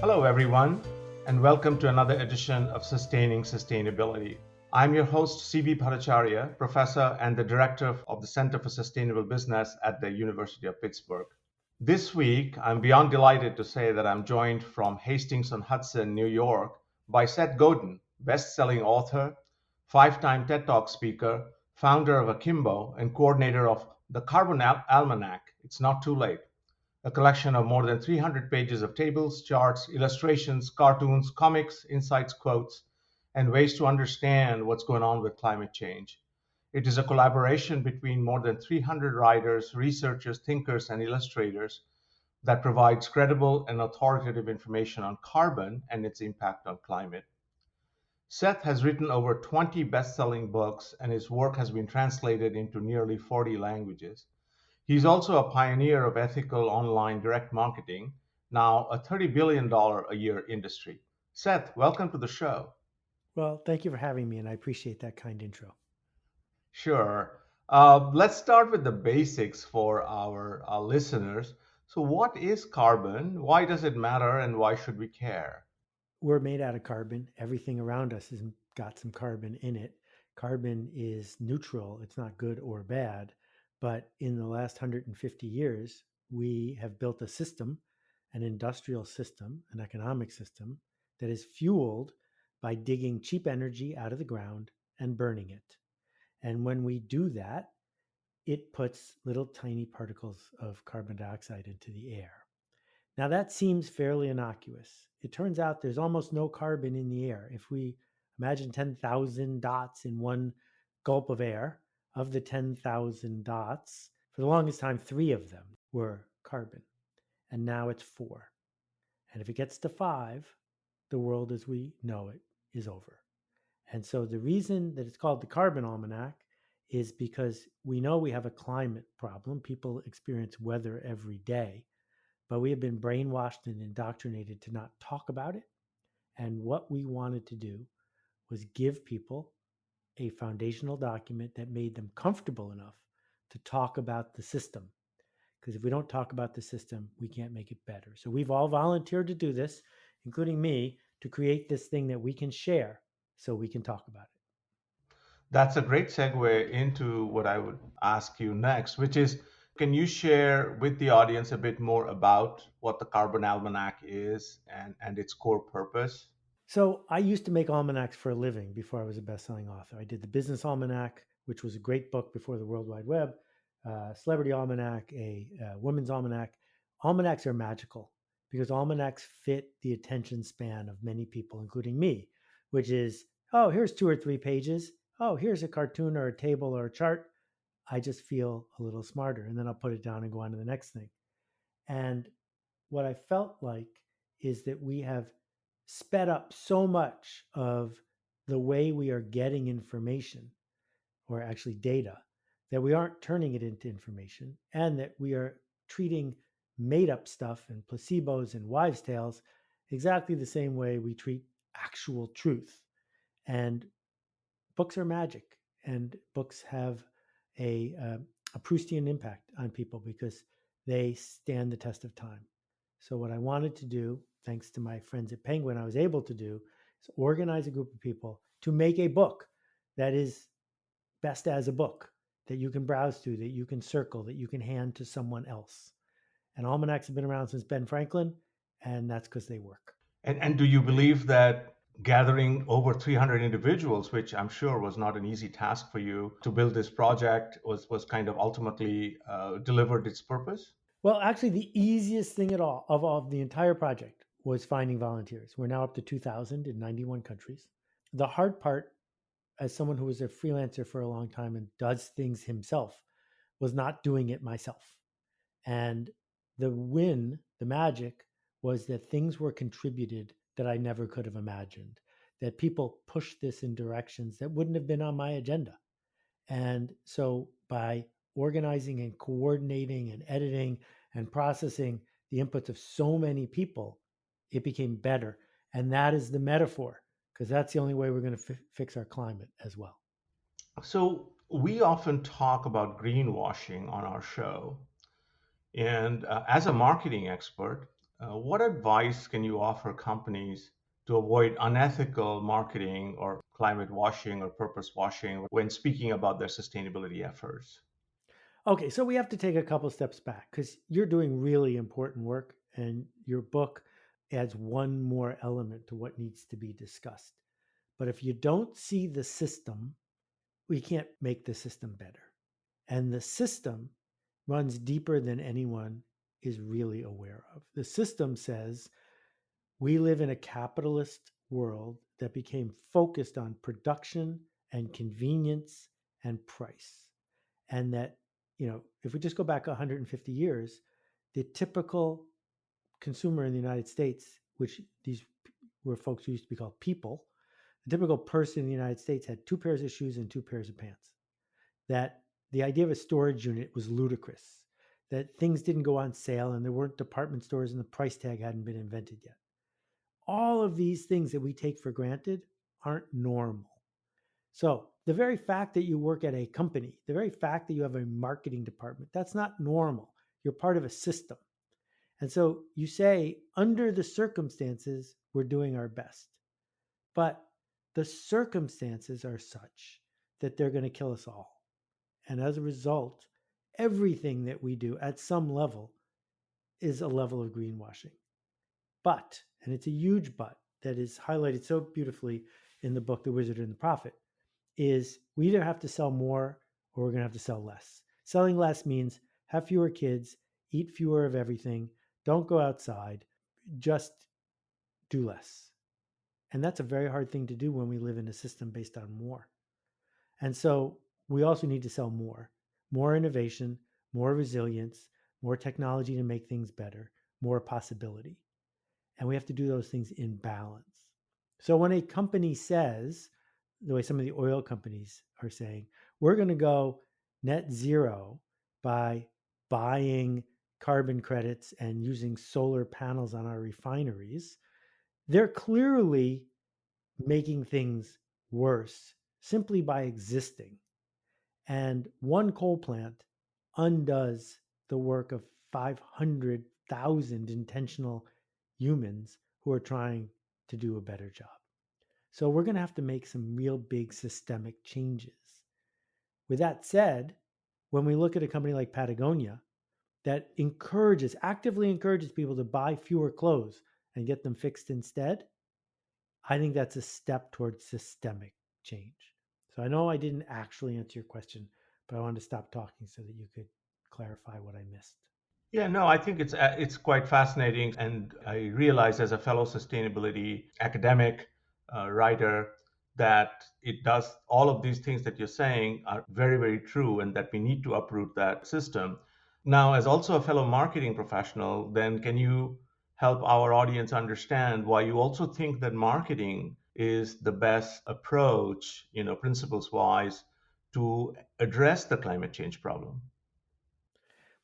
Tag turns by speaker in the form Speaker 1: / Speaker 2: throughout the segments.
Speaker 1: Hello, everyone, and welcome to another edition of Sustaining Sustainability. I'm your host, CB Bhattacharya, professor and the director of the Center for Sustainable Business at the University of Pittsburgh. This week, I'm beyond delighted to say that I'm joined from Hastings-on-Hudson, New York, by Seth Godin, best-selling author, five-time TED Talk speaker, founder of Akimbo, and coordinator of the Carbon Almanac. It's not too late, a collection of more than 300 pages of tables, charts, illustrations, cartoons, comics, insights, quotes, and ways to understand what's going on with climate change. It is a collaboration between more than 300 writers, researchers, thinkers, and illustrators that provides credible and authoritative information on carbon and its impact on climate. Seth has written over 20 best-selling books, and his work has been translated into nearly 40 languages. He's also a pioneer of ethical online direct marketing, now a $30 billion a year industry. Seth, welcome to the show.
Speaker 2: Well, thank you for having me, and I appreciate that kind intro.
Speaker 1: Sure. Let's start with the basics for our listeners. So, what is carbon? Why does it matter? And why should we care?
Speaker 2: We're made out of carbon. Everything around us has got some carbon in it. Carbon is neutral, it's not good or bad. But in the last 150 years, we have built a system, an industrial system, an economic system that is fueled by digging cheap energy out of the ground and burning it. And when we do that, it puts little tiny particles of carbon dioxide into the air. Now, that seems fairly innocuous. It turns out there's almost no carbon in the air. If we imagine 10,000 dots in one gulp of air, of the 10,000 dots, for the longest time, 3 of them were carbon. And now it's 4. And if it gets to 5, the world as we know it is over. And so the reason that it's called the Carbon Almanac is because we know we have a climate problem. People experience weather every day, but we have been brainwashed and indoctrinated to not talk about it. And what we wanted to do was give people a foundational document that made them comfortable enough to talk about the system. Because if we don't talk about the system, we can't make it better. So we've all volunteered to do this, including me, to create this thing that we can share so we can talk about it.
Speaker 1: That's a great segue into what I would ask you next, which is, can you share with the audience a bit more about what the Carbon Almanac is and its core purpose?
Speaker 2: So I used to make almanacs for a living before I was a best-selling author. I did the Business Almanac, which was a great book before the World Wide Web, Celebrity Almanac, a Women's Almanac. Almanacs are magical because almanacs fit the attention span of many people, including me, which is, oh, here's 2 or 3 pages. Oh, here's a cartoon or a table or a chart. I just feel a little smarter, and then I'll put it down and go on to the next thing. And what I felt like is that we have sped up so much of the way we are getting information, or actually data, that we aren't turning it into information, and that we are treating made up stuff and placebos and wives' tales exactly the same way we treat actual truth. And books are magic, and books have a Proustian impact on people because they stand the test of time. So what I wanted to do, thanks to my friends at Penguin, I was able to do is organize a group of people to make a book that is best as a book that you can browse through, that you can circle, that you can hand to someone else. And almanacs have been around since Ben Franklin, and that's because they work.
Speaker 1: And do you believe that gathering over 300 individuals, which I'm sure was not an easy task for you to build this project, was kind of ultimately delivered its purpose?
Speaker 2: Well, actually, the easiest thing at all of the entire project was finding volunteers. We're now up to 2,000 in 91 countries. The hard part, as someone who was a freelancer for a long time and does things himself, was not doing it myself. And the magic, was that things were contributed that I never could have imagined, that people pushed this in directions that wouldn't have been on my agenda. And so by organizing and coordinating and editing and processing the inputs of so many people, it became better. And that is the metaphor, because that's the only way we're going to fix our climate as well.
Speaker 1: So we often talk about greenwashing on our show. And as a marketing expert, What advice can you offer companies to avoid unethical marketing or climate washing or purpose washing when speaking about their sustainability efforts?
Speaker 2: Okay, so we have to take a couple steps back because you're doing really important work, and your book adds one more element to what needs to be discussed. But if you don't see the system, we can't make the system better. And the system runs deeper than anyone is really aware of. The system says we live in a capitalist world that became focused on production and convenience and price. And that, if we just go back 150 years, the typical consumer in the United States, which these were folks who used to be called people, the typical person in the United States had two pairs of shoes and two pairs of pants. That the idea of a storage unit was ludicrous, that things didn't go on sale and there weren't department stores and the price tag hadn't been invented yet. All of these things that we take for granted aren't normal. So, the very fact that you work at a company, the very fact that you have a marketing department, that's not normal. You're part of a system. And so you say, under the circumstances, we're doing our best. But the circumstances are such that they're going to kill us all. And as a result, everything that we do at some level is a level of greenwashing. But, and it's a huge but that is highlighted so beautifully in the book, The Wizard and the Prophet, is we either have to sell more or we're going to have to sell less. Selling less means have fewer kids, eat fewer of everything, don't go outside, just do less. And that's a very hard thing to do when we live in a system based on more. And so we also need to sell more innovation, more resilience, more technology to make things better, more possibility. And we have to do those things in balance. So when a company says, the way some of the oil companies are saying, we're going to go net zero by buying carbon credits and using solar panels on our refineries, they're clearly making things worse simply by existing. And one coal plant undoes the work of 500,000 intentional humans who are trying to do a better job. So we're going to have to make some real big systemic changes. With that said, when we look at a company like Patagonia that actively encourages people to buy fewer clothes and get them fixed instead, I think that's a step towards systemic change. So I know I didn't actually answer your question, but I wanted to stop talking so that you could clarify what I missed.
Speaker 1: Yeah, no, I think it's quite fascinating, and I realize as a fellow sustainability academic writer that it does all of these things that you're saying are very, very true, and that we need to uproot that system. Now, as also a fellow marketing professional, then can you help our audience understand why you also think that marketing is the best approach, principles wise, to address the climate change problem?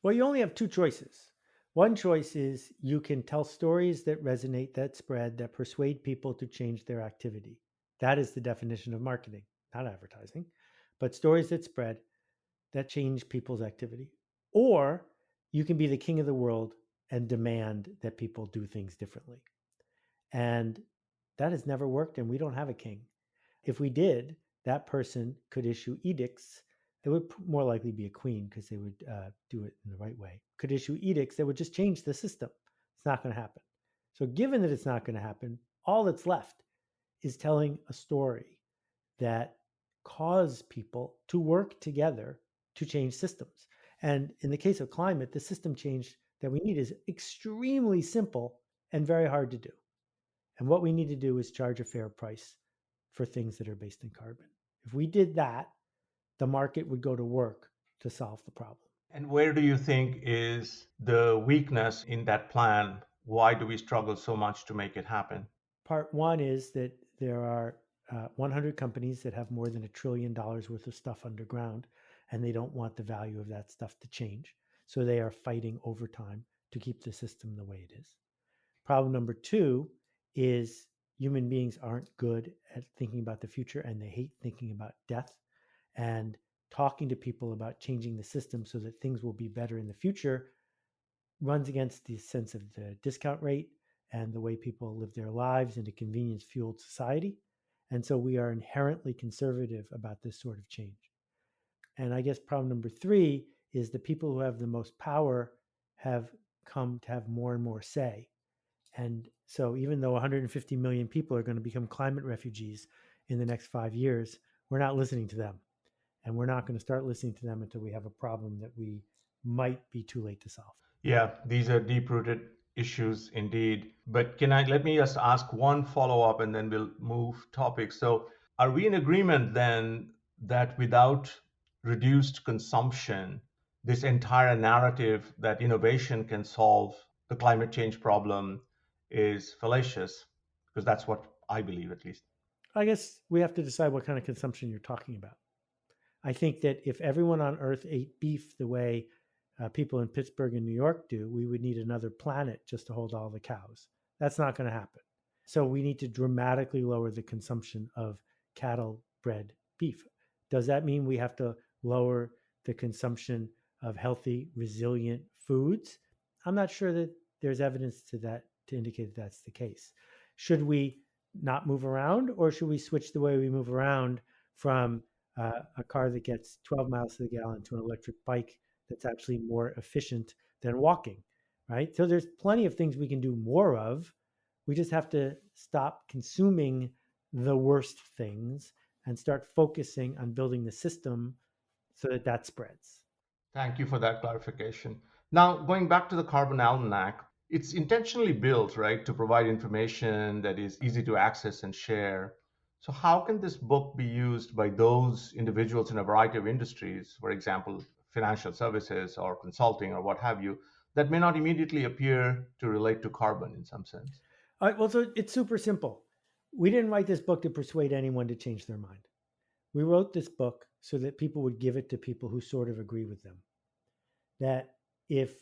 Speaker 2: Well, you only have two choices. One choice is you can tell stories that resonate, that spread, that persuade people to change their activity. That is the definition of marketing, not advertising, but stories that spread, that change people's activity. Or you can be the king of the world and demand that people do things differently. And that has never worked, and we don't have a king. If we did, that person could issue edicts. It would more likely be a queen because they would do it in the right way. Could issue edicts that would just change the system. It's not going to happen. So, given that it's not going to happen, all that's left is telling a story that cause people to work together to change systems. And in the case of climate, the system change that we need is extremely simple and very hard to do. And what we need to do is charge a fair price for things that are based in carbon. If we did that, the market would go to work to solve the problem.
Speaker 1: And where do you think is the weakness in that plan? Why do we struggle so much to make it happen?
Speaker 2: Part one is that there are 100 companies that have more than $1 trillion worth of stuff underground, and they don't want the value of that stuff to change. So they are fighting overtime to keep the system the way it is. Problem number two is human beings aren't good at thinking about the future, and they hate thinking about death. And talking to people about changing the system so that things will be better in the future runs against the sense of the discount rate and the way people live their lives in a convenience fueled society. And so we are inherently conservative about this sort of change. And I guess problem number three is the people who have the most power have come to have more and more say. And so even though 150 million people are going to become climate refugees in the next 5 years, we're not listening to them. And we're not going to start listening to them until we have a problem that we might be too late to solve.
Speaker 1: Yeah, these are deep-rooted issues indeed. But let me just ask one follow-up and then we'll move topics. So, are we in agreement then that without reduced consumption, this entire narrative that innovation can solve the climate change problem is fallacious? Because that's what I believe, at least.
Speaker 2: I guess we have to decide what kind of consumption you're talking about. I think that if everyone on Earth ate beef the way people in Pittsburgh and New York do, we would need another planet just to hold all the cows. That's not going to happen. So we need to dramatically lower the consumption of cattle bred beef. Does that mean we have to lower the consumption of healthy, resilient foods? I'm not sure that there's evidence to that to indicate that that's the case. Should we not move around, or should we switch the way we move around from a car that gets 12 miles to the gallon to an electric bike that's actually more efficient than walking, right? So there's plenty of things we can do more of. We just have to stop consuming the worst things and start focusing on building the system so that that spreads.
Speaker 1: Thank you for that clarification. Now, going back to the Carbon Almanac, it's intentionally built, right, to provide information that is easy to access and share. So, how can this book be used by those individuals in a variety of industries, for example, financial services or consulting or what have you, that may not immediately appear to relate to carbon in some sense?
Speaker 2: All right, well, so it's super simple. We didn't write this book to persuade anyone to change their mind. We wrote this book so that people would give it to people who sort of agree with them. That if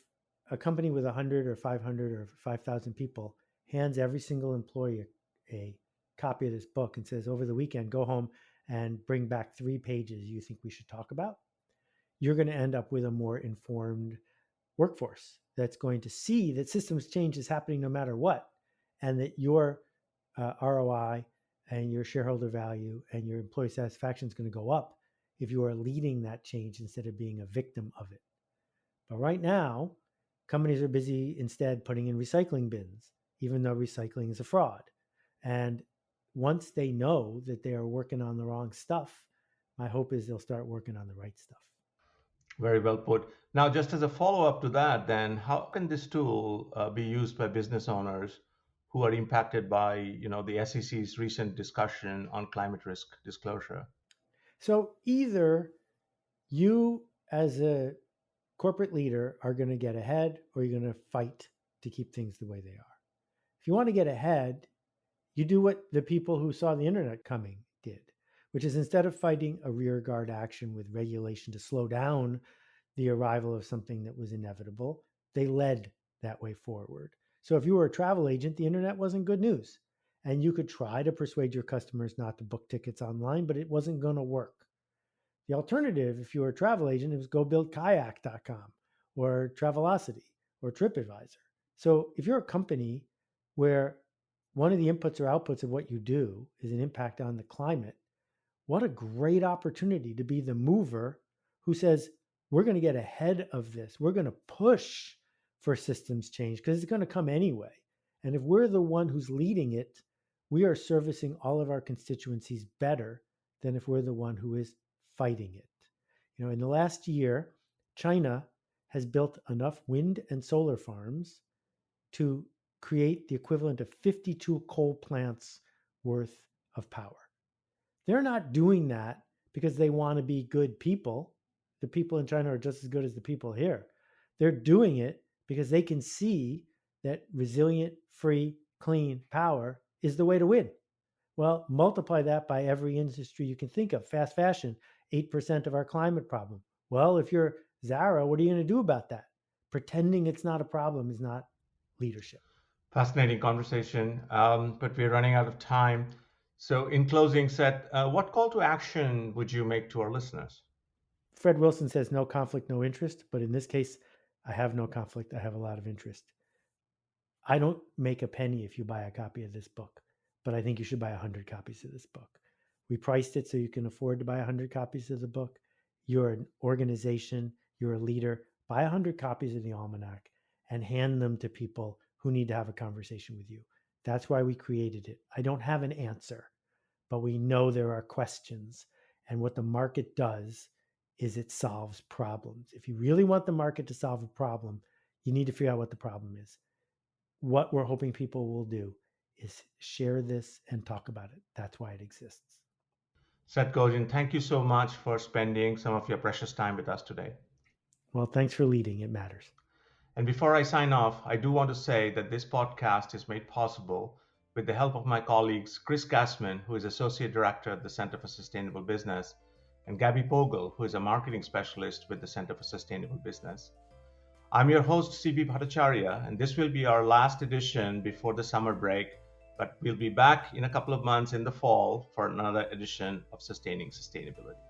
Speaker 2: a company with 100 or 500 or 5,000 people hands every single employee a copy of this book and says, over the weekend, go home and bring back 3 pages you think we should talk about, you're going to end up with a more informed workforce that's going to see that systems change is happening no matter what, and that your ROI and your shareholder value and your employee satisfaction is going to go up if you are leading that change instead of being a victim of it. But right now, companies are busy instead putting in recycling bins, even though recycling is a fraud. And once they know that they are working on the wrong stuff, my hope is they'll start working on the right stuff.
Speaker 1: Very well put. Now, just as a follow-up to that, then, how can this tool be used by business owners who are impacted by, the SEC's recent discussion on climate risk disclosure?
Speaker 2: So either you, as a corporate leader, are going to get ahead, or you're going to fight to keep things the way they are. If you want to get ahead, you do what the people who saw the internet coming did, which is instead of fighting a rearguard action with regulation to slow down the arrival of something that was inevitable, they led that way forward. So if you were a travel agent, the internet wasn't good news. And you could try to persuade your customers not to book tickets online, but it wasn't going to work. The alternative, if you were a travel agent, is go build kayak.com or Travelocity or TripAdvisor. So if you're a company where one of the inputs or outputs of what you do is an impact on the climate, what a great opportunity to be the mover who says, we're going to get ahead of this. We're going to push for systems change because it's going to come anyway. And if we're the one who's leading it, we are servicing all of our constituencies better than if we're the one who is fighting it. In the last year, China has built enough wind and solar farms to create the equivalent of 52 coal plants worth of power. They're not doing that because they want to be good people. The people in China are just as good as the people here. They're doing it because they can see that resilient, free, clean power is the way to win. Well, multiply that by every industry you can think of. Fast fashion, 8% of our climate problem. Well, if you're Zara, what are you going to do about that? Pretending it's not a problem is not leadership.
Speaker 1: Fascinating conversation, but we're running out of time. So, in closing, Seth, what call to action would you make to our listeners?
Speaker 2: Fred Wilson says no conflict, no interest. But in this case, I have no conflict. I have a lot of interest. I don't make a penny if you buy a copy of this book, but I think you should buy 100 copies of this book. We priced it so you can afford to buy 100 copies of the book. You're an organization, you're a leader. Buy 100 copies of the Almanac and hand them to people who need to have a conversation with you. That's why we created it. I don't have an answer, but we know there are questions. And what the market does is it solves problems. If you really want the market to solve a problem, you need to figure out what the problem is. What we're hoping people will do is share this and talk about it. That's why it exists.
Speaker 1: Seth Godin, thank you so much for spending some of your precious time with us today.
Speaker 2: Well, thanks for leading. It matters.
Speaker 1: And before I sign off, I do want to say that this podcast is made possible with the help of my colleagues Chris Gassman, who is Associate Director at the Center for Sustainable Business, and Gabby Bogle, who is a marketing specialist with the Center for Sustainable Business. I'm your host, CB Bhattacharya, and this will be our last edition before the summer break, but we'll be back in a couple of months in the fall for another edition of Sustaining Sustainability.